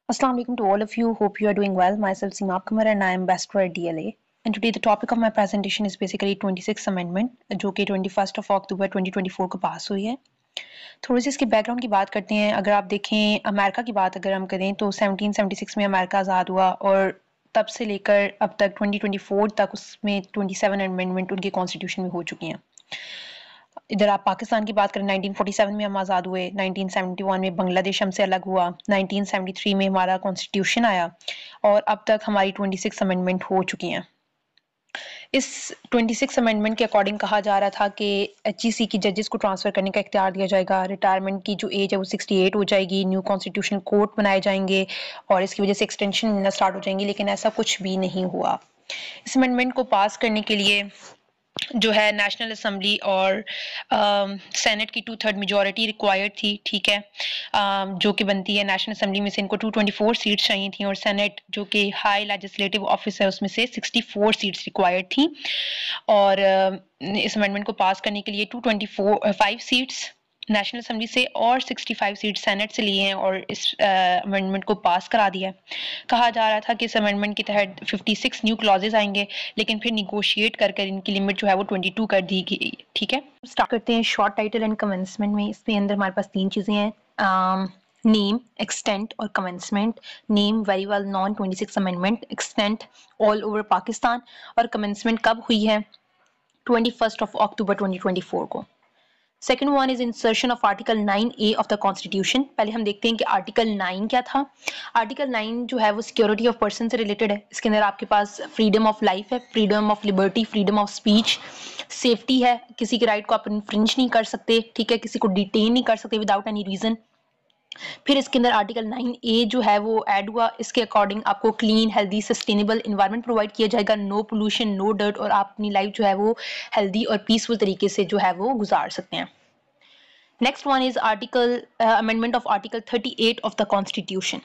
Assalamu alaikum to all of you. Hope you are doing well. Myself Seema Kamar and I am ambassador at DLA. And today the topic of my presentation is basically 26th Amendment जो कि 21st of October 2024 को पास हुई है। थोड़ी सी इसके background की बात करते हैं। अगर आप देखें अमेरिका की बात अगर हम करें तो 1776 में अमेरिका आज़ाद हुआ और तब से लेकर अब तक 2024 तक उसमें 27 अमेंडमेंट उनके कॉन्स्टिट्यूशन में हो चुकी हैं। इधर आप पाकिस्तान की बात करें 1947 में हम आज़ाद हुए, 1971 में बांग्लादेश हमसे अलग हुआ, 1973 में हमारा कॉन्स्टिट्यूशन आया और अब तक हमारी 26 अमेंडमेंट हो चुकी हैं। इस 26 अमेंडमेंट के अकॉर्डिंग कहा जा रहा था कि एचईसी की जजेस को ट्रांसफ़र करने का इख्तियार दिया जाएगा, रिटायरमेंट की जो एज है वो 68 हो जाएगी, न्यू कॉन्स्टिट्यूशनल कोर्ट बनाए जाएंगे और इसकी वजह से एक्सटेंशन मिलना स्टार्ट हो जाएंगी, लेकिन ऐसा कुछ भी नहीं हुआ। इस अमेंडमेंट को पास करने के लिए जो है नेशनल असेंबली और सेनेट की 2/3 मेजॉरिटी रिक्वायर्ड थी, ठीक है, जो कि बनती है नेशनल असेंबली में से इनको 224 सीट्स चाहिए थी और सेनेट जो कि हाई लेजिस्लेटिव ऑफिस है उसमें से 64 सीट्स रिक्वायर्ड थी और इस अमेंडमेंट को पास करने के लिए 225 सीट्स नेशनल असेंबली से और 65 सीट सेनेट से लिए हैं और इस अमेंडमेंट को पास करा दिया है। कहा जा रहा था कि इस अमेंडमेंट के तहत 56 न्यू क्लॉजेस आएंगे, लेकिन फिर निगोशिएट कर इनकी लिमिट जो है वो 22 कर दी गई। ठीक है, स्टार्ट करते हैं शॉर्ट टाइटल एंड कमेंसमेंट में। इसके अंदर हमारे पास 3 चीज़ें हैं, नेम, एक्सटेंट और commencement. Name very well non 26 amendment, extent all over Pakistan और कमेंसमेंट कब हुई है 21 अक्टूबर 2024 को। Second one is insertion of article 9A of the constitution. पहले हम देखते हैं कि आर्टिकल 9 क्या था। आर्टिकल 9 जो है वो सिक्योरिटी ऑफ पर्सन से रिलेटेड है। इसके अंदर आपके पास फ्रीडम ऑफ लाइफ है, freedom of liberty, freedom of speech, safety है, किसी के राइट को आप इन्फ्रिंज नहीं कर सकते, ठीक है, किसी को डिटेन नहीं कर सकते विदाउट एनी रीजन। फिर इसके अंदर आर्टिकल 9A जो है वो ऐड हुआ। इसके अकॉर्डिंग आपको clean, healthy, sustainable environment provide किया जाएगा, नो पोल्यूशन, नो डर्ट, और आप अपनी लाइफ जो है वो हेल्दी और पीसफुल तरीके से जो है वो गुजार सकते हैं। Next one is amendment of Article 38 of the Constitution.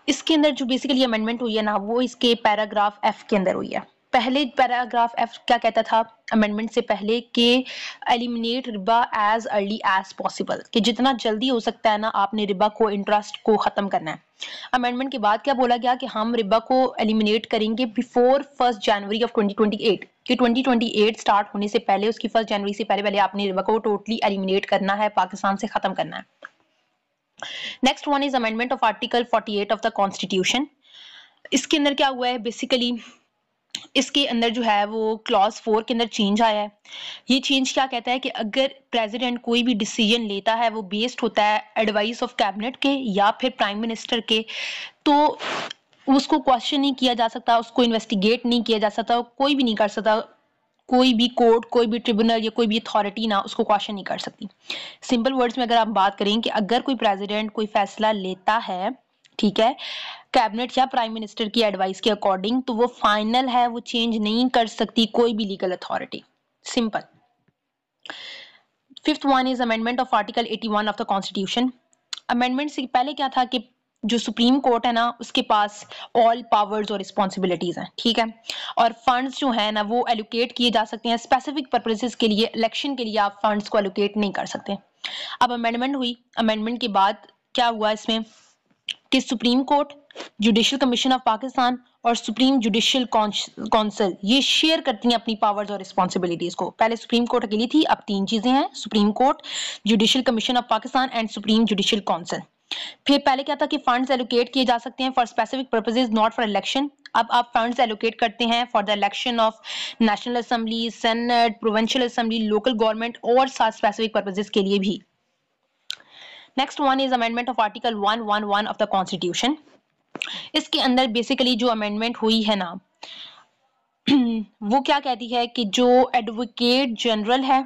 इसके अंदर जो बेसिकली अमेंडमेंट हुई है ना वो इसके पैराग्राफ F के अंदर हुई है। पहले पैराग्राफ F क्या कहता था अमेंडमेंट से पहले कि एलिमिनेट रिबा एज अर्ली एज पॉसिबल, कि जितना जल्दी हो सकता है ना आपने रिबा को, इंटरेस्ट को खत्म करना है। अमेंडमेंट के बाद क्या बोला गया कि हम रिबा को एलिमिनेट करेंगे बिफोर 1 जनवरी ऑफ 2028, कि 2028 स्टार्ट होने से पहले, उसकी 1 जनवरी से पहले आपने रिबा को टोटली एलिमिनेट करना है, पाकिस्तान से खत्म करना है। Next one is amendment of article 48 of the constitution. इसके अंदर क्या हुआ है बेसिकली, इसके अंदर जो है वो क्लॉज 4 के अंदर चेंज आया है। ये चेंज क्या कहता है कि अगर प्रेसिडेंट कोई भी डिसीजन लेता है वो बेस्ड होता है एडवाइस ऑफ कैबिनेट के या फिर प्राइम मिनिस्टर के, तो उसको क्वेश्चन नहीं किया जा सकता, उसको इन्वेस्टिगेट नहीं किया जा सकता, कोई भी नहीं कर सकता, कोई भी कोर्ट, कोई भी ट्रिब्यूनल या कोई भी अथॉरिटी ना उसको क्वेश्चन नहीं कर सकती। सिंपल वर्ड्स में अगर आप बात करें कि अगर कोई प्रेसिडेंट कोई फैसला लेता है, ठीक है, कैबिनेट या प्राइम मिनिस्टर की एडवाइस के अकॉर्डिंग, तो वो फाइनल है, वो चेंज नहीं कर सकती कोई भी legal authority. Simple. Fifth one is amendment of article 81 of the constitution. Amendment से पहले क्या था कि जो सुप्रीम कोर्ट है ना उसके पास ऑल पावर्स और रिस्पॉन्सिबिलिटीज हैं, ठीक है, और फंड्स जो है ना वो एलोकेट किए जा सकते हैं स्पेसिफिक पर्पसेस के लिए, इलेक्शन के लिए आप फंड्स को एलोकेट नहीं कर सकते। अब अमेंडमेंट हुई, अमेंडमेंट के बाद क्या हुआ इसमें कि supreme court, judicial commission of Pakistan और सुप्रीम जुडिशल काउंसिल ये शेयर करती हैं अपनी पावर्स और रिस्पॉन्सिबिलिटीज को। पहले सुप्रीम कोर्ट अकेली थी, अब 3 चीजें हैं, supreme court, judicial commission of Pakistan and supreme judicial council. फिर पहले क्या था कि फंड्स एलोकेट किए जा सकते हैं for specific purposes, not for election. अब आप फंड्स एलोकेट करते हैं for the election of national assembly, senate, provincial assembly, local government और साथ स्पेसिफिक पर्पसेस के लिए भी। Next one is amendment of article 111 of the constitution. इसके अंदर बेसिकली जो अमेंडमेंट हुई है ना वो क्या कहती है कि जो एडवोकेट जनरल है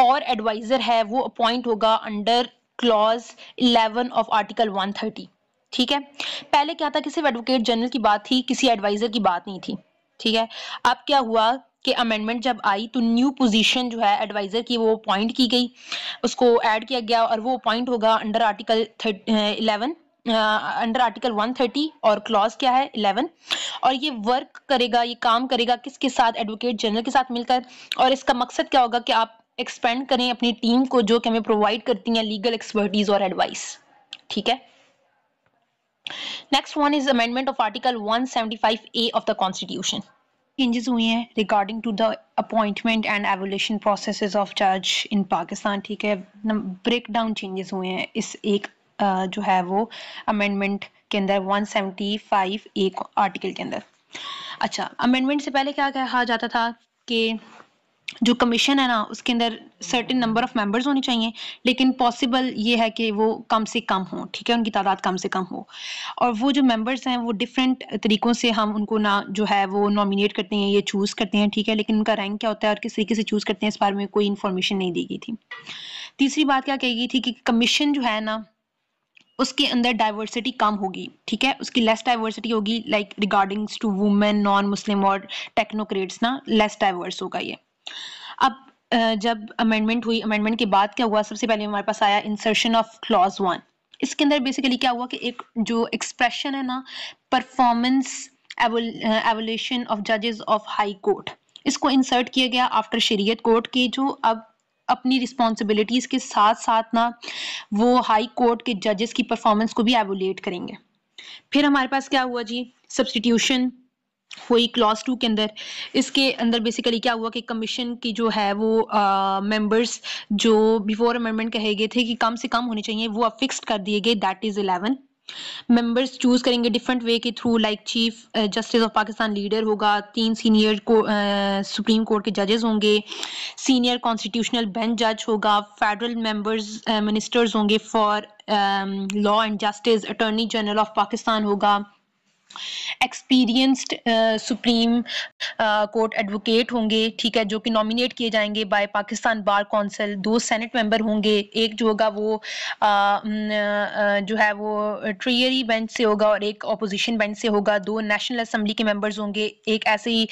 और एडवाइजर है वो अपॉइंट होगा अंडर क्लॉज 11 ऑफ आर्टिकल 130, ठीक है। पहले क्या था कि सिर्फ एडवोकेट जनरल की बात थी, किसी एडवाइजर की बात नहीं थी, ठीक है। अब क्या हुआ कि अमेंडमेंट जब आई तो न्यू पोजीशन जो है एडवाइजर की वो अपॉइंट की गई, उसको ऐड किया गया और वो अपॉइंट होगा अंडर आर्टिकल 11, अंडर आर्टिकल 130 और क्लॉज क्या है 11, और ये वर्क करेगा, ये काम करेगा किसके साथ, एडवोकेट जनरल के साथ मिलकर। और इसका मकसद क्या होगा कि आप एक्सपेंड करें अपनी टीम को जो कि हमें प्रोवाइड करती हैं लीगल एक्सपर्टीज और एडवाइस, ठीक है। Next one is amendment of article 175A of the constitution. Changes हुए हैं regarding to the appointment and evolution processes of जज इन पाकिस्तान। ठीक है, ब्रेक डाउन चेंजेस हुए हैं इस एक जो है वो अमेंडमेंट के अंदर 175A आर्टिकल के अंदर। अच्छा, अमेंडमेंट से पहले क्या कहा जाता था कि जो कमीशन है ना उसके अंदर सर्टेन नंबर ऑफ मेंबर्स होने चाहिए, लेकिन पॉसिबल ये है कि वो कम से कम हो। ठीक है, उनकी तादाद कम से कम हो, और वो जो मेंबर्स हैं वो डिफरेंट तरीकों से हम उनको ना जो है वो नॉमिनेट करते हैं, ये चूज करते हैं। ठीक है, लेकिन उनका रैंक क्या होता है और किस तरीके से चूज करते हैं इस बारे में कोई इन्फॉर्मेशन नहीं दी गई थी। तीसरी बात क्या कही गई थी कि कमीशन जो है ना उसके अंदर डाइवर्सिटी कम होगी। ठीक है, उसकी लेस डाइवर्सिटी होगी, like regardings to women, non Muslim और टेक्नोक्रेट्स ना लेस डाइवर्स होगा ये। अब जब अमेंडमेंट हुई, अमेंडमेंट के बाद क्या हुआ, सबसे पहले हमारे पास आया इंसर्शन ऑफ क्लॉज 1। इसके अंदर बेसिकली क्या हुआ कि एक जो एक्सप्रेशन है ना, परफॉर्मेंस एवोल्यूशन ऑफ जजेस ऑफ हाई कोर्ट, इसको इंसर्ट किया गया आफ्टर शरीयत कोर्ट के, जो अब अपनी रिस्पॉन्सिबिलिटीज के साथ साथ ना वो हाई कोर्ट के जजेस की परफॉर्मेंस को भी एवोलेट करेंगे। फिर हमारे पास क्या हुआ जी, सब्सटीट्यूशन हुई क्लॉज 2 के अंदर। इसके अंदर बेसिकली क्या हुआ कि कमीशन की जो है वो मेंबर्स जो बिफोर अमेंडमेंट कहे गए थे कि कम से कम होने चाहिए, वो अब फिक्स्ड कर दिए गए, दैट इज 11 मेंबर्स चूज करेंगे डिफरेंट वे के through, like chief justice of Pakistan leader होगा, 3 सीनियर को सुप्रीम कोर्ट के जजेस होंगे, सीनियर कॉन्स्टिट्यूशनल बेंच जज होगा, फेडरल मेंबर्स मिनिस्टर्स होंगे for law and justice, attorney general of Pakistan होगा, एक्सपीरियंस्ड सुप्रीम कोर्ट एडवोकेट होंगे। ठीक है, जो कि नॉमिनेट किए जाएंगे by Pakistan bar council, 2 senate member होंगे, एक जो होगा वो जो है वो ट्रियरी बेंच से होगा और एक ऑपोजिशन बेंच से होगा, 2 नेशनल असेंबली के मेंबर्स होंगे, एक ऐसे ही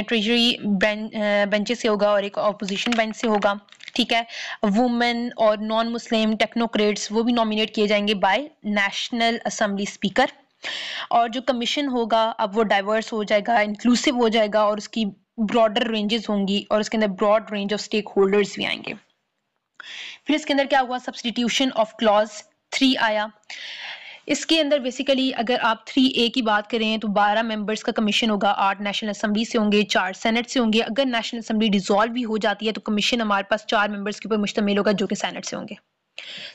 ट्रेजरी बेंचेस से होगा और एक ऑपोजिशन बेंच से होगा। ठीक है, वुमेन और नॉन मुस्लिम टेक्नोक्रेट्स वो भी नॉमिनेट किए जाएंगे बाय नेशनल असेंबली स्पीकर। और जो कमीशन होगा अब वो डाइवर्स हो जाएगा, इंक्लूसिव हो जाएगा, और उसकी ब्रॉडर रेंजेस होंगी और उसके अंदर broad range of stakeholders भी आएंगे। फिर इसके अंदर क्या हुआ, सब्सटीट्यूशन ऑफ क्लॉज 3 आया। इसके अंदर बेसिकली अगर आप 3A की बात करें तो 12 मेंबर्स का कमीशन होगा, 8 नेशनल असेंबली से होंगे, 4 सेनेट से होंगे। अगर नेशनल असेंबली डिसॉल्व भी हो जाती है तो कमीशन हमारे पास 4 मेंबर्स के ऊपर मुश्तमिल होगा जो कि सेनेट से होंगे।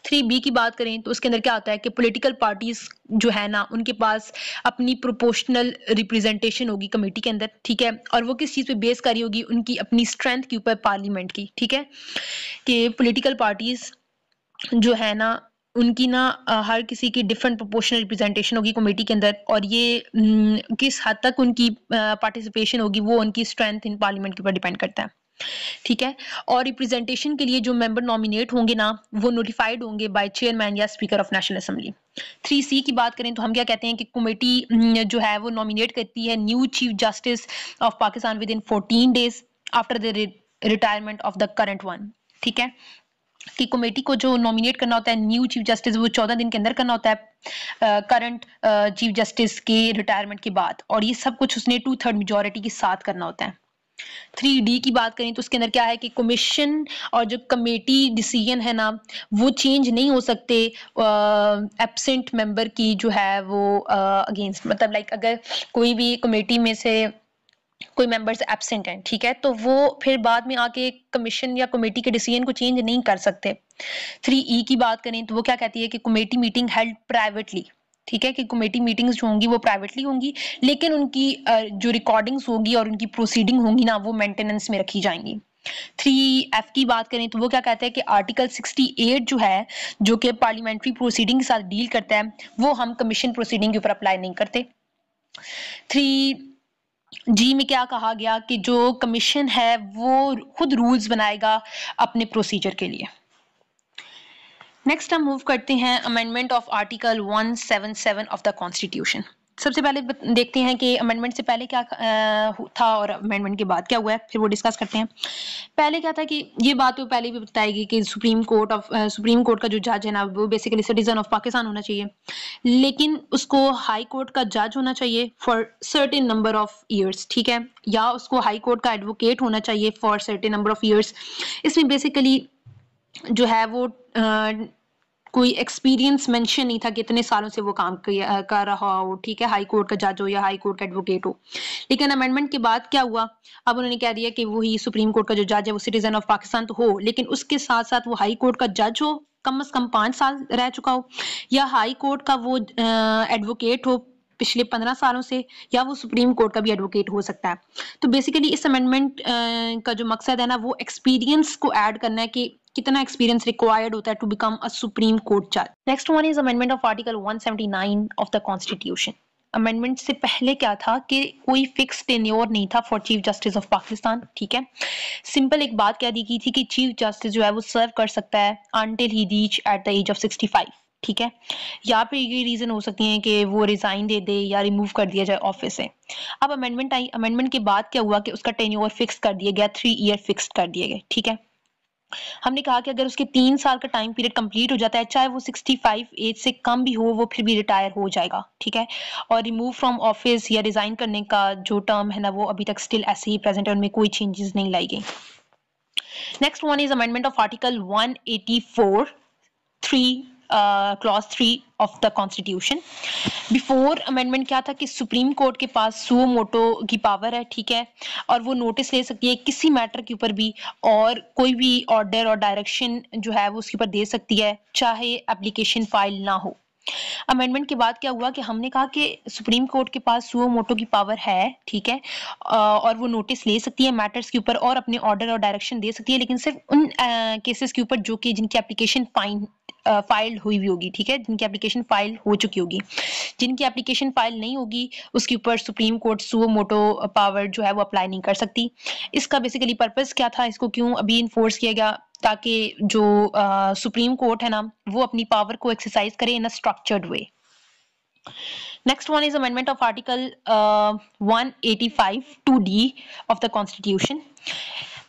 3B की बात करें तो उसके अंदर क्या होता है कि पॉलिटिकल पार्टीज जो है ना उनके पास अपनी प्रोपोर्शनल रिप्रेजेंटेशन होगी कमेटी के अंदर। ठीक है, और वो किस चीज पे बेस करी होगी, उनकी अपनी स्ट्रेंथ के ऊपर पार्लियामेंट की। ठीक है, कि पॉलिटिकल पार्टीज जो है ना उनकी ना हर किसी की डिफरेंट प्रोपोर्शनल रिप्रेजेंटेशन होगी कमेटी के अंदर, और ये किस हद तक उनकी पार्टिसिपेशन होगी वो उनकी स्ट्रेंथ इन पार्लियामेंट के ऊपर डिपेंड करता है। ठीक है, और रिप्रेजेंटेशन के लिए जो मेंबर नॉमिनेट होंगे ना वो नोटिफाइड होंगे बाय चेयरमैन या speaker of national assembly. 3C की बात करें तो हम क्या कहते हैं कि कमेटी जो है वो नॉमिनेट करती है new chief justice of Pakistan with in 14 days after the retirement of the current one. ठीक है, कि कमेटी को जो नॉमिनेट करना होता है न्यू चीफ जस्टिस वो 14 दिन के अंदर करना होता है करंट चीफ जस्टिस के रिटायरमेंट के बाद, और ये सब कुछ उसने 2/3 मेजोरिटी के साथ करना होता है। 3D की बात करें तो उसके अंदर क्या है कि कमीशन और जो कमेटी डिसीजन है ना वो चेंज नहीं हो सकते एब्सेंट मेंबर की जो है वो अगेंस्ट, मतलब लाइक अगर कोई भी कमेटी में से कोई मेंबर्स एब्सेंट हैं, ठीक है, तो वो फिर बाद में आके कमीशन या कमेटी के डिसीजन को चेंज नहीं कर सकते। 3E की बात करें तो वो क्या कहती है कि कमेटी मीटिंग हेल्ड प्राइवेटली। ठीक है, कि कमेटी मीटिंग्स जो होंगी वो प्राइवेटली होंगी, लेकिन उनकी जो रिकॉर्डिंग्स होगी और उनकी प्रोसीडिंग होंगी ना वो मेंटेनेंस में रखी जाएंगी। 3F की बात करें तो वो क्या कहता है कि आर्टिकल 68 जो है जो कि पार्लियामेंट्री प्रोसीडिंग के साथ डील करता है वो हम कमीशन प्रोसीडिंग के ऊपर अप्लाई नहीं करते। 3G में क्या कहा गया कि जो कमीशन है वो खुद रूल्स बनाएगा अपने प्रोसीजर के लिए। नेक्स्ट हम मूव करते हैं amendment of article 177 of the constitution. सबसे पहले देखते हैं कि अमेंडमेंट से पहले क्या था और अमेंडमेंट के बाद क्या हुआ है, फिर वो डिस्कस करते हैं। पहले क्या था कि ये बात तो पहले भी बताएगी कि सुप्रीम कोर्ट का जो जज है ना वो बेसिकली सिटीजन ऑफ पाकिस्तान होना चाहिए, लेकिन उसको हाई कोर्ट का जज होना चाहिए for certain number of years. ठीक है, या उसको हाई कोर्ट का एडवोकेट होना चाहिए for certain number of years. इसमें बेसिकली जो है वो कोई एक्सपीरियंस मेंशन नहीं था, कितने सालों से वो काम कर रहा हो, ठीक है, हाई कोर्ट का जज हो या हाई कोर्ट का एडवोकेट हो। लेकिन अमेंडमेंट के बाद क्या हुआ, अब उन्होंने कह दिया कि वही सुप्रीम कोर्ट का जो जज है वो सिटीजन ऑफ पाकिस्तान तो हो, लेकिन उसके साथ साथ वो हाई कोर्ट का जज हो, कम से कम 5 साल रह चुका हो, या हाई कोर्ट का वो एडवोकेट हो पिछले 15 सालों से, या वो सुप्रीम कोर्ट का भी एडवोकेट हो सकता है। तो बेसिकली इस अमेंडमेंट का जो मकसद है ना, वो एक्सपीरियंस को ऐड करना है कि कितना एक्सपीरियंस रिक्वायर्ड होता है to become a supreme court जज। Next one is amendment of article 179 of the constitution. Amendment से पहले क्या था कि कोई फिक्स टेन्योर नहीं था for chief justice of Pakistan, ठीक है। सिंपल एक बात कह दी गई थी कि चीफ जस्टिस जो है वो सर्व कर सकता है until he reach at the age of 65, ठीक है। यहाँ पे ये रीजन हो सकती है कि वो रिजाइन दे दे या रिमूव कर दिया जाए ऑफिस से। अब अमेंडमेंट आई, अमेंडमेंट के बाद क्या हुआ कि उसका टेन्योर फिक्स कर दिया गया, 3 ईयर फिक्स कर दिए गए, ठीक है। हमने कहा कि अगर उसके 3 साल का टाइम पीरियड कंप्लीट हो जाता है, चाहे वो 65 एज से कम भी हो, वो फिर भी रिटायर हो जाएगा, ठीक है। और रिमूव फ्रॉम ऑफिस या रिजाइन करने का जो टर्म है ना, वो अभी तक स्टिल ऐसे ही प्रेजेंट है, उनमें कोई चेंजेस नहीं लाई गई। Next one is amendment of article 184 3 clause 3 of the constitution. Before amendment क्या था कि सुप्रीम कोर्ट के पास सुओ मोटो की पावर है, ठीक है, और वो नोटिस ले सकती है किसी मैटर के ऊपर भी, और कोई भी ऑर्डर और डायरेक्शन जो है वो उसके ऊपर दे सकती है, चाहे एप्लीकेशन फाइल ना हो। अमेंडमेंट के बाद क्या हुआ कि हमने कहा कि सुप्रीम कोर्ट के पास सुओ मोटो की पावर है, ठीक है, और वो नोटिस ले सकती है मैटर्स के ऊपर और अपने ऑर्डर और डायरेक्शन दे सकती है, लेकिन सिर्फ उन केसेस के ऊपर जो कि जिनकी एप्लीकेशन फाइल हुई हुई होगी, ठीक है, जिनकी एप्लीकेशन फाइल हो चुकी होगी। जिनकी एप्लीकेशन फाइल नहीं होगी उसके ऊपर supreme court suo motu power जो है वो अप्लाई नहीं कर सकती। इसका बेसिकली पर्पस क्या था, इसको क्यों अभी इन्फोर्स किया गया, ताकि जो सुप्रीम कोर्ट है ना, वो अपनी पावर को एक्सरसाइज करे in a structured way. Next one is amendment of article 185 2D of the constitution.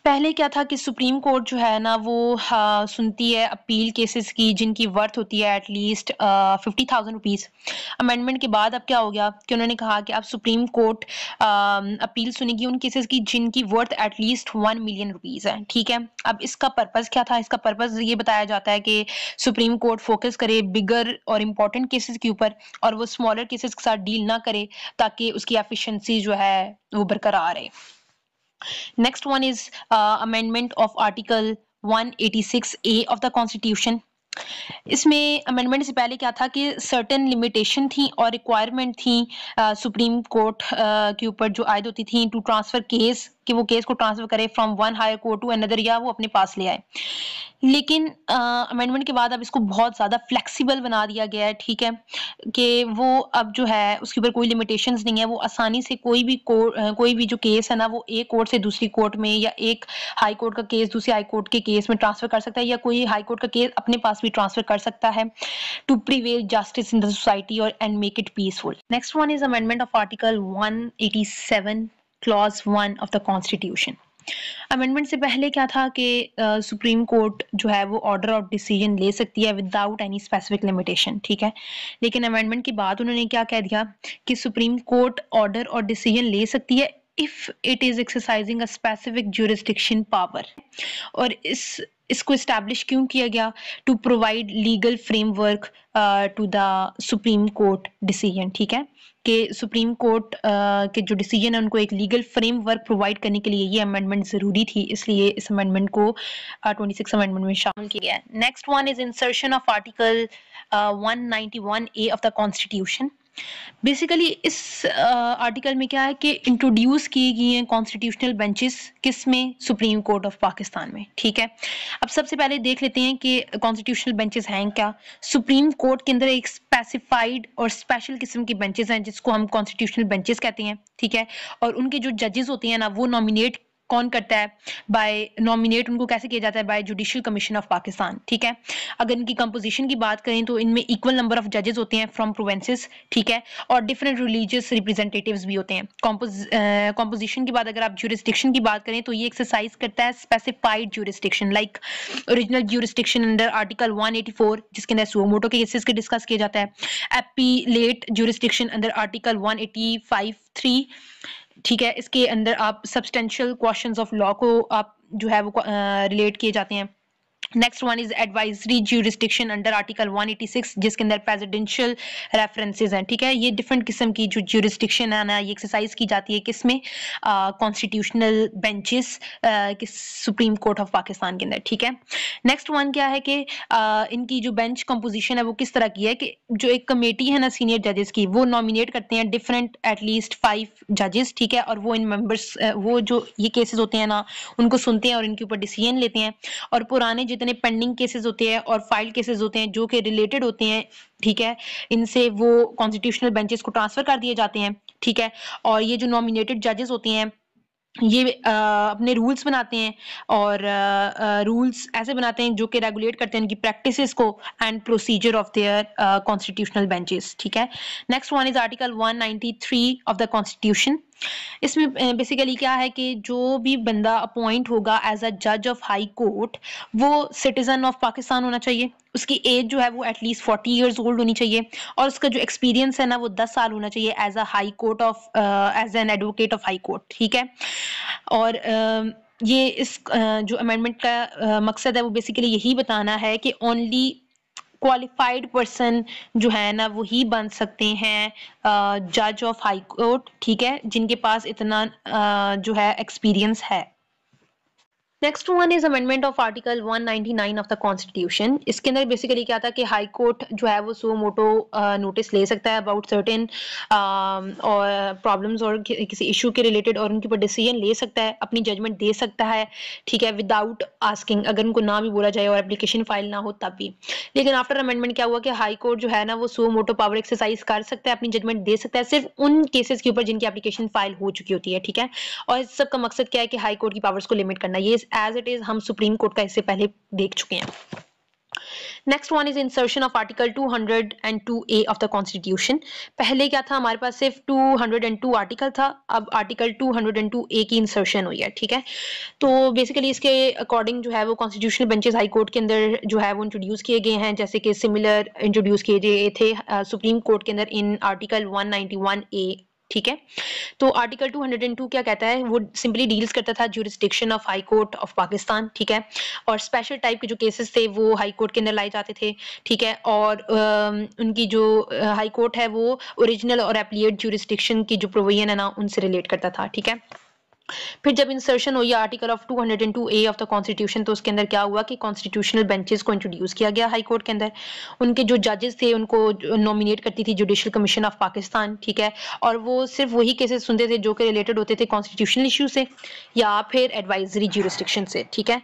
पहले क्या था कि सुप्रीम कोर्ट जो है ना वो सुनती है अपील केसेस की जिनकी वर्थ होती है एटलीस्ट 50,000 रुपीज। अमेंडमेंट के बाद अब क्या हो गया कि उन्होंने कहा कि अब सुप्रीम कोर्ट अपील सुनेगी उन केसेस की जिनकी वर्थ एटलीस्ट 1 मिलियन रुपीज है, ठीक है। अब इसका पर्पस क्या था, इसका पर्पस ये बताया जाता है कि सुप्रीम कोर्ट फोकस करे बिगर और इम्पोर्टेंट केसेस के ऊपर, और वो स्मॉलर केसेस के साथ डील ना करे, ताकि उसकी एफिशिएंसी जो है वो बरकरार रहे। Next one is amendment of Article 186A of the Constitution. इसमें अमेंडमेंट से पहले क्या था कि सर्टेन लिमिटेशन थी और रिक्वायरमेंट थी सुप्रीम कोर्ट के ऊपर जो आयद होती थी टू ट्रांसफर केस, कि वो केस को ट्रांसफर करे from one higher court to another, या वो अपने पास ले आए। लेकिन अमेंडमेंट के बाद अब इसको बहुत ज़्यादा फ्लेक्सिबल बना दिया गया है, ठीक है, कि वो अब जो है उसके ऊपर कोई लिमिटेशंस नहीं है, वो आसानी से कोई भी जो केस है ना वो एक कोर्ट से दूसरी कोर्ट में, या एक हाई कोर्ट का केस दूसरी हाई कोर्ट के केस में ट्रांसफर कर सकता है, या कोई हाई कोर्ट का केस अपने पास भी ट्रांसफर कर सकता है, to prevail justice in the society और and make it peaceful. Next one is amendment of article 187 clause 1 of the constitution. Amendment से पहले क्या था कि सुप्रीम कोर्ट जो है वो ऑर्डर और डिसीजन ले सकती है विदाउट एनी स्पेसिफिक लिमिटेशन, ठीक है। लेकिन अमेंडमेंट के बाद उन्होंने क्या कह दिया कि सुप्रीम कोर्ट ऑर्डर और डिसीजन ले सकती है if it is exercising a specific jurisdiction power. और इसको इस्टेब्लिश क्यों किया गया, to provide legal framework to the supreme court decision, ठीक है, कि सुप्रीम कोर्ट के जो डिसीजन है उनको एक लीगल फ्रेमवर्क प्रोवाइड करने के लिए ये अमेंडमेंट जरूरी थी, इसलिए इस अमेंडमेंट को 26 अमेंडमेंट में शामिल किया गया है। Next one is insertion of article 191A of the constitution. Basically इस आर्टिकल में क्या है कि इंट्रोड्यूस की गई हैं कॉन्स्टिट्यूशनल बेंचेस, किसमें, सुप्रीम कोर्ट ऑफ पाकिस्तान में, ठीक है। अब सबसे पहले देख लेते हैं कि कॉन्स्टिट्यूशनल बेंचेस हैं क्या। सुप्रीम कोर्ट के अंदर एक स्पेसिफाइड और स्पेशल किस्म की बेंचेस हैं जिसको हम कॉन्स्टिट्यूशनल बेंचेस कहते हैं, ठीक है। और उनके जो जजेस होते हैं ना वो नॉमिनेट कौन करता है, नॉमिनेट उनको कैसे किया जाता है, by judicial commission of Pakistan, ठीक है। अगर इनकी कंपोजिशन की बात करें तो इनमें इक्वल नंबर ऑफ जजेस होते हैं फ्रॉम प्रोविंसेस, ठीक है, और डिफरेंट रिलीजियस रिप्रेजेंटेटिव्स भी होते हैं। कंपोजिशन के बाद अगर आप ज्यूरिसडिक्शन की बात करें तो ये एक्सरसाइज करता है specified jurisdiction, like original jurisdiction under article 184 जिसके अंदर सुओ मोटो के केसेस के डिस्कस किया जाता है, एपीलेट ज्यूरिसडिक्शन अंडर आर्टिकल 185(3), ठीक है, इसके अंदर आप सब्सटेंशियल क्वेश्चंस ऑफ लॉ को आप जो है वो रिलेट किए जाते हैं। Next one is advisory jurisdiction under article 186 जिसके अंदर प्रेसिडेंशियल रेफरेंसेस हैं, ठीक है। ये डिफरेंट किस्म की जो ज्यूरिसडिक्शन है ना, ये एक्सरसाइज की जाती है किसमें, कॉन्स्टिट्यूशनल बेंचेस किस सुप्रीम कोर्ट ऑफ पाकिस्तान के अंदर, ठीक है। नेक्स्ट वन क्या है कि इनकी जो बेंच कंपोजिशन है वो किस तरह की है कि जो एक कमेटी है ना सीनियर जजेस की, वो नॉमिनेट करते हैं डिफरेंट एटलीस्ट 5 जजेस, ठीक है, और वो इन मेंबर्स वो जो ये केसेस होते हैं ना उनको सुनते हैं और इनके ऊपर डिसीजन लेते हैं, और पुराने जितने पेंडिंग केसेस होते हैं और फाइल केसेस होते हैं जो कि रिलेटेड होते हैं, ठीक है, इनसे वो कॉन्स्टिट्यूशनल बेंचेस को ट्रांसफर कर दिए जाते हैं, ठीक है। और ये जो नॉमिनेटेड जजेस होते हैं ये अपने रूल्स बनाते हैं और रूल्स ऐसे बनाते हैं जो कि रेगुलेट करते हैं इनकी प्रैक्टिसेस को and procedure of their constitutional benches, ठीक है। Next one is article 193 of the constitution. इसमें बेसिकली क्या है कि जो भी बंदा अपॉइंट होगा एज अ जज ऑफ हाई कोर्ट वो सिटीजन ऑफ पाकिस्तान होना चाहिए, उसकी एज जो है वो एटलीस्ट 40 इयर्स ओल्ड होनी चाहिए, और उसका जो एक्सपीरियंस है ना वो 10 साल होना चाहिए as a high court of as an advocate of high court, ठीक है। और ये इस जो अमेंडमेंट का मकसद है वो बेसिकली यही बताना है कि ओनली क्वालिफाइड पर्सन जो है ना वही बन सकते हैं जज ऑफ हाई कोर्ट, ठीक है, जिनके पास इतना जो है एक्सपीरियंस है। Next one is amendment of article 199 of the constitution. इसके अंदर बेसिकली क्या था कि हाई कोर्ट जो है वो सो मोटो नोटिस ले सकता है अबाउट सर्टेन और प्रॉब्लम्स और किसी इशू के रिलेटेड, और उनके ऊपर डिसीजन ले सकता है, अपनी जजमेंट दे सकता है, ठीक है, विदाउट आस्किंग, अगर उनको ना भी बोला जाए और एप्लीकेशन फाइल ना हो तब भी। लेकिन आफ्टर अमेंडमेंट क्या हुआ कि हाई कोर्ट जो है ना वो सो मोटो पावर एक्सरसाइज कर सकता है, अपनी जजमेंट दे सकता है सिर्फ उन केसेस के ऊपर जिनकी एप्लीकेशन फाइल हो चुकी होती है, ठीक है। और इस सब का मकसद क्या है कि हाई कोर्ट की पावर्स को लिमिट करना, ये एज इट इज हम सुप्रीम कोर्ट का इससे पहले देख चुके हैं। Next one is insertion of article 202A of the constitution. पहले क्या था, हमारे पास सिर्फ 202 आर्टिकल था, अब आर्टिकल 202A की इंसर्शन हुई है, ठीक है। तो बेसिकली इसके अकॉर्डिंग जो है वो कॉन्स्टिट्यूशनल बेंचेस हाई कोर्ट के अंदर जो है वो इंट्रोड्यूस किए गए हैं, जैसे कि सिमिलर इंट्रोड्यूस किए गए थे सुप्रीम कोर्ट के अंदर इन आर्टिकल 191A, ठीक है। तो आर्टिकल 202 क्या कहता है, वो सिंपली डील्स करता था jurisdiction of high court of Pakistan, ठीक है, और स्पेशल टाइप के जो केसेस थे वो हाई कोर्ट के अंदर लाए जाते थे, ठीक है। और उनकी जो हाई कोर्ट है वो ओरिजिनल और एप्लीएट ज्यूरिसडिक्शन की जो प्रोविजन है ना उनसे रिलेट करता था, ठीक है। फिर जब इंसर्शन हुई article of 202A of the constitution, तो उसके अंदर क्या हुआ कि कॉन्स्टिट्यूशनल बेंचेस को इंट्रोड्यूस किया गया हाई कोर्ट के अंदर। उनके जो जजेस थे उनको नॉमिनेट करती थी जुडिशियल कमीशन ऑफ पाकिस्तान, ठीक है, और वो सिर्फ वही केसेस सुनते थे जो कि रिलेटेड होते थे कॉन्स्टिट्यूशनल इशू से या फिर एडवाइजरी ज्यूरिसडिक्शन से, ठीक है।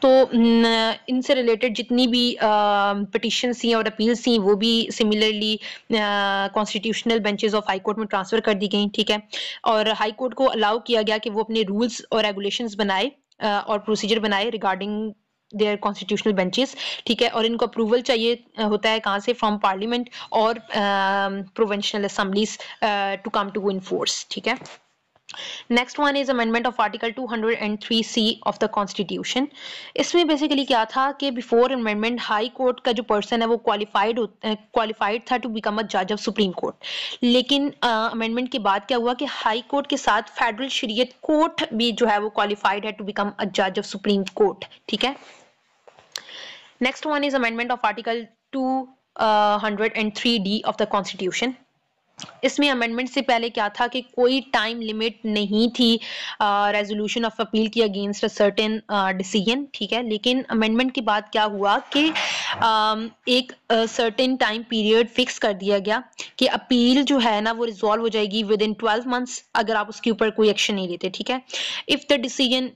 तो इनसे रिलेटेड जितनी भी पिटिशंस थी और अपील्स थी वो भी similarly constitutional benches of high court में ट्रांसफर कर दी गई, ठीक है। और हाई कोर्ट को अलाउ किया गया कि वो अपने रूल्स और रेगुलेशंस बनाए और प्रोसीजर बनाए रिगार्डिंग देयर कॉन्स्टिट्यूशनल बेंचेस, ठीक है। और इनको अप्रूवल चाहिए होता है कहाँ से, फ्रॉम पार्लियामेंट और provincial assemblies to come to enforce, ठीक है। Next one is amendment of article 203C of the constitution. इसमें बेसिकली क्या था कि बिफोर अमेंडमेंट हाई कोर्ट का जो पर्सन है वो क्वालिफाइड था टू बिकम अ जज ऑफ सुप्रीम कोर्ट, लेकिन अमेंडमेंट के बाद क्या हुआ कि हाई कोर्ट के साथ फेडरल शरीयत कोर्ट भी जो है वो क्वालिफाइड है टू बिकम अ जज ऑफ सुप्रीम कोर्ट, ठीक है। Next one is amendment of article 203D of the constitution. इसमें अमेंडमेंट से पहले क्या था कि कोई टाइम लिमिट नहीं थी रेजोल्यूशन ऑफ अपील की अगेंस्ट अ सर्टेन डिसीजन, ठीक है। लेकिन अमेंडमेंट के बाद क्या हुआ कि एक सर्टेन टाइम पीरियड फिक्स कर दिया गया कि अपील जो है ना वो रिजॉल्व हो जाएगी विद इन 12 मंथ्स अगर आप उसके ऊपर कोई एक्शन नहीं लेते, ठीक है। इफ द डिसीजन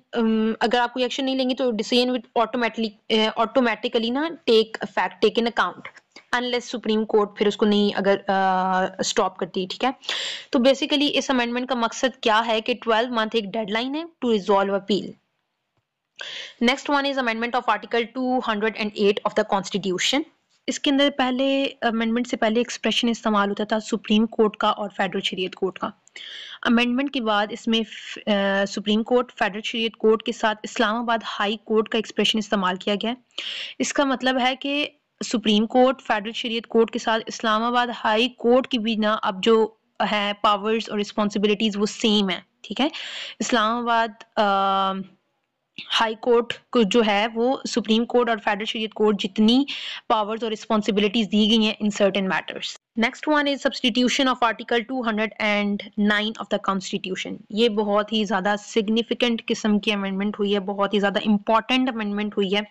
अगर आप कोई एक्शन नहीं लेंगे तो डिसीजन विद ऑटोमेटिकली ना टेक इफेक्ट, टेक इन अकाउंट, अनलेस सुप्रीम कोर्ट फिर उसको नहीं अगर स्टॉप करती, ठीक है। तो बेसिकली इस अमेंडमेंट का मकसद क्या है कि 12 मंथ एक डेडलाइन है to resolve appeal. Next one is amendment of article 208 of the constitution. इसके अंदर पहले अमेंडमेंट से पहले एक्सप्रेशन इस्तेमाल होता था सुप्रीम कोर्ट का और फेडरल शरीयत कोर्ट का। अमेंडमेंट के बाद इसमें सुप्रीम कोर्ट, फेडरल शरीयत कोर्ट के साथ इस्लामाबाद हाई कोर्ट का एक्सप्रेशन इस्तेमाल किया गया। इसका मतलब है कि सुप्रीम कोर्ट, फेडरल शरीयत कोर्ट के साथ इस्लामाबाद हाई कोर्ट की भी ना अब जो है पावर्स और रिस्पॉन्सिबिलिटीज वो सेम है, ठीक है। इस्लामाबाद हाई कोर्ट को जो है वो सुप्रीम कोर्ट और फेडरल शरीयत कोर्ट जितनी पावर्स और रिस्पॉन्सिबिलिटीज दी गई हैं in certain matters. Next one is substitution of article 209 of the constitution. ये बहुत ही ज्यादा सिग्निफिकेंट किस्म की अमेंडमेंट हुई है, बहुत ही ज्यादा इंपॉर्टेंट अमेंडमेंट हुई है।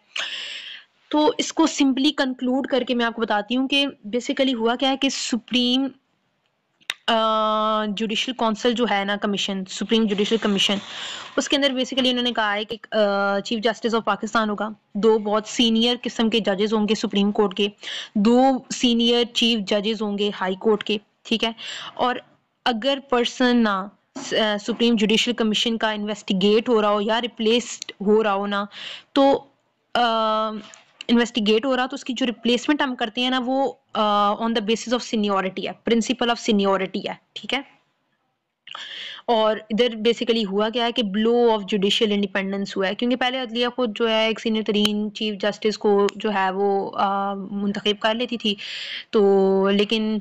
तो इसको सिंपली कंक्लूड करके मैं आपको बताती हूँ कि बेसिकली हुआ क्या है कि सुप्रीम जुडिशल काउंसिल जो है ना, कमीशन, सुप्रीम जुडिशल कमीशन, उसके अंदर बेसिकली उन्होंने कहा है कि चीफ जस्टिस ऑफ पाकिस्तान होगा, 2 बहुत सीनियर किस्म के जजेस होंगे सुप्रीम कोर्ट के, 2 सीनियर चीफ जजेस होंगे हाई कोर्ट के, ठीक है। और अगर पर्सन ना सुप्रीम जुडिशल कमीशन का इन्वेस्टिगेट हो रहा हो या रिप्लेस्ड हो रहा हो ना, तो इन्वेस्टिगेट हो रहा तो उसकी जो रिप्लेसमेंट हम करते हैं ना, वो on the basis of seniority है, प्रिंसिपल ऑफ सीनियोरिटी है, ठीक है। और इधर बेसिकली हुआ क्या है कि ब्लो ऑफ जुडिशियल इंडिपेंडेंस हुआ है, क्योंकि पहले अदलिया खुद जो है एक सीनियर तरीन चीफ जस्टिस को जो है वो मुंतखब कर लेती थी, तो लेकिन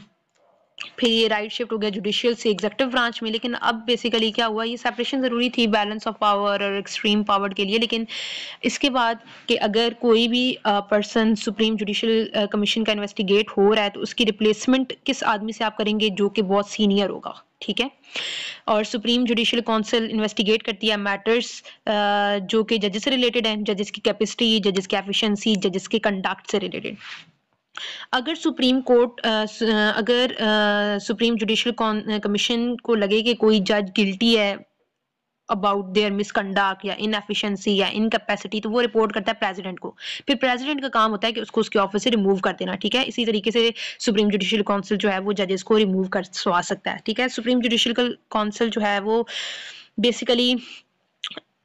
फिर ये राइट शिफ्ट हो गया जुडिशियल से एग्जीक्यूटिव ब्रांच में। लेकिन अब बेसिकली क्या हुआ, ये सेपरेशन जरूरी थी बैलेंस ऑफ पावर और एक्सट्रीम पावर के लिए, लेकिन इसके बाद कि अगर कोई भी पर्सन सुप्रीम जुडिशियल कमीशन का इन्वेस्टिगेट हो रहा है तो उसकी रिप्लेसमेंट किस आदमी से आप करेंगे जो कि बहुत सीनियर होगा, ठीक है। और सुप्रीम जुडिशियल काउंसिल इन्वेस्टिगेट करती है मैटर्स जो कि जजेस से रिलेटेड हैं, जजेस की कैपेसिटी, जजेस की एफिशिएंसी, जजेस के कंडक्ट से रिलेटेड। अगर सुप्रीम कोर्ट अगर सुप्रीम जुडिशियल कमीशन को लगे कि कोई जज गिल्टी है अबाउट देयर मिसकंडक्ट या इनएफिशिएंसी या इनकैपेसिटी, तो वो रिपोर्ट करता है प्रेसिडेंट को। फिर प्रेसिडेंट का काम होता है कि उसको उसके ऑफिस से रिमूव कर देना, ठीक है। इसी तरीके से सुप्रीम जुडिशियल काउंसिल जो है वो जजेस को रिमूव करवा सकता है, ठीक है। सुप्रीम जुडिशियल काउंसिल जो है वो बेसिकली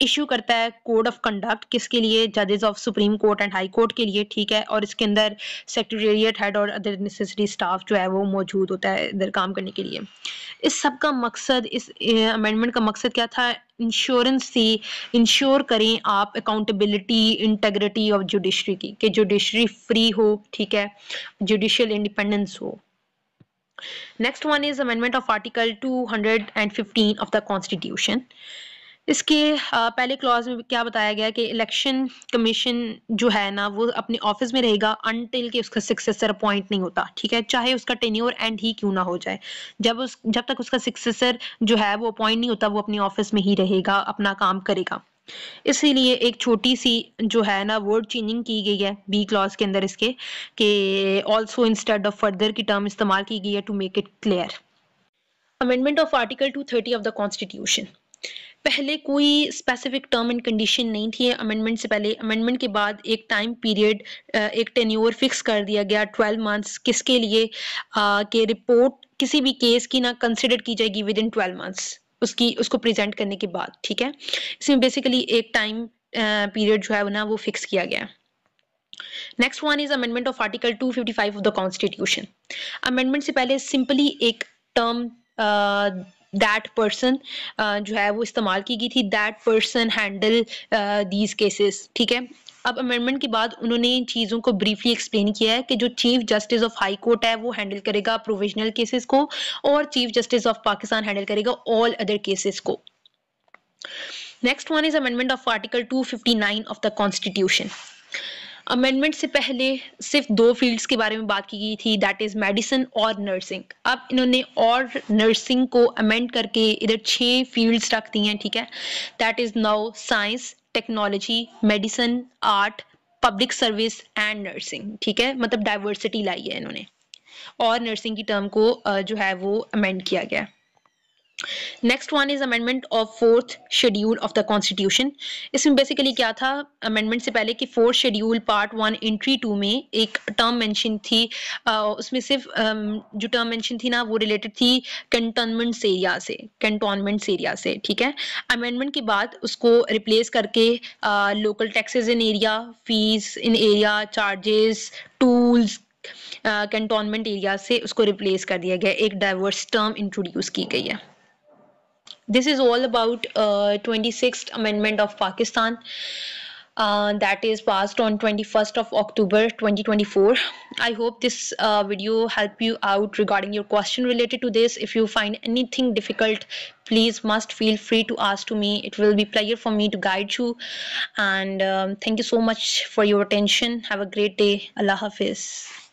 इशू करता है कोड ऑफ कंडक्ट, किसके लिए, जजेस of supreme court and high court के लिए, ठीक है। और इसके अंदर सेक्रेटेरिएट हेड और अदर नेसेसरी स्टाफ जो है वो मौजूद होता है इधर काम करने के लिए। इस सब का मकसद, इस अमेंडमेंट का मकसद क्या था, इंश्योरेंस थी, इंश्योर करें आप अकाउंटेबिलिटी, इंटेग्रिटी ऑफ जुडिशरी की, कि जुडिशरी फ्री हो, ठीक है, जुडिशियल इंडिपेंडेंस हो। Next one is amendment of article 215 of the constitution. इसके पहले क्लॉज में क्या बताया गया कि इलेक्शन कमीशन जो है ना वो अपने ऑफिस में रहेगा अनटिल कि उसका सक्सेसर अपॉइंट नहीं होता, ठीक है, चाहे उसका टेन्योर एंड ही क्यों ना हो जाए। जब तक उसका सक्सेसर जो है वो अपॉइंट नहीं होता, वो अपने ऑफिस में ही रहेगा, अपना काम करेगा। इसीलिए एक छोटी सी जो है ना वर्ड चेंजिंग की गई है बी क्लॉज के अंदर इसके, कि ऑल्सो इंस्टेड ऑफ फर्दर की टर्म इस्तेमाल की गई है to make it clear. Amendment of article 230 of the constitution. पहले कोई स्पेसिफिक टर्म एंड कंडीशन नहीं थी अमेंडमेंट से पहले। अमेंडमेंट के बाद एक टाइम पीरियड, एक टेन्योर फिक्स कर दिया गया 12 मंथ्स, किसके लिए, कि रिपोर्ट किसी भी केस की ना कंसिडर की जाएगी विद इन 12 मंथ्स उसको प्रेजेंट करने के बाद, ठीक है। इसमें बेसिकली एक टाइम पीरियड जो है ना वो फिक्स किया गया। Next one is amendment of article 255 of the constitution. Amendment से पहले सिंपली एक टर्म दैट पर्सन जो है वो इस्तेमाल की गई थी, that person handle these cases, ठीक है। अब अमेंडमेंट के बाद उन्होंने इन चीज़ों को ब्रीफली एक्सप्लेन किया है कि जो chief justice of high court है वो हैंडल करेगा प्रोविजनल केसेस को, और chief justice of Pakistan handle करेगा ऑल अदर केसेस को। Next one is amendment of article 259 of the constitution. Amendment से पहले सिर्फ 2 फील्ड्स के बारे में बात की गई थी, दैट इज मेडिसिन और नर्सिंग। अब इन्होंने और नर्सिंग को अमेंड करके इधर 6 फील्ड्स रख दी हैं, ठीक है। That is now science, technology, medicine, art, public service and nursing, ठीक है। मतलब डाइवर्सिटी लाई है इन्होंने, और नर्सिंग की टर्म को जो है वो अमेंड किया गया। Next one is amendment of 4th schedule of the constitution. इसमें बेसिकली क्या था, अमेंडमेंट से पहले कि 4th शेड्यूल पार्ट 1 एंट्री 2 में एक टर्म मेंशन थी, उसमें सिर्फ जो टर्म मेंशन थी ना वो रिलेटेड थी कैंटोनमेंट्स एरिया से, कैंटोनमेंट्स एरिया से, ठीक है। अमेंडमेंट के बाद उसको रिप्लेस करके local taxes in area, fees in area, charges, tools, cantonment area से उसको रिप्लेस कर दिया गया, एक डाइवर्स टर्म इंट्रोड्यूस की गई है। This is all about 26th Amendment of Pakistan. that is passed on 21st of October 2024. I hope this video help you out regarding your question related to this. If you find anything difficult, please must feel free to ask to me. It will be pleasure for me to guide you. And thank you so much for your attention. Have a great day. Allah Hafiz.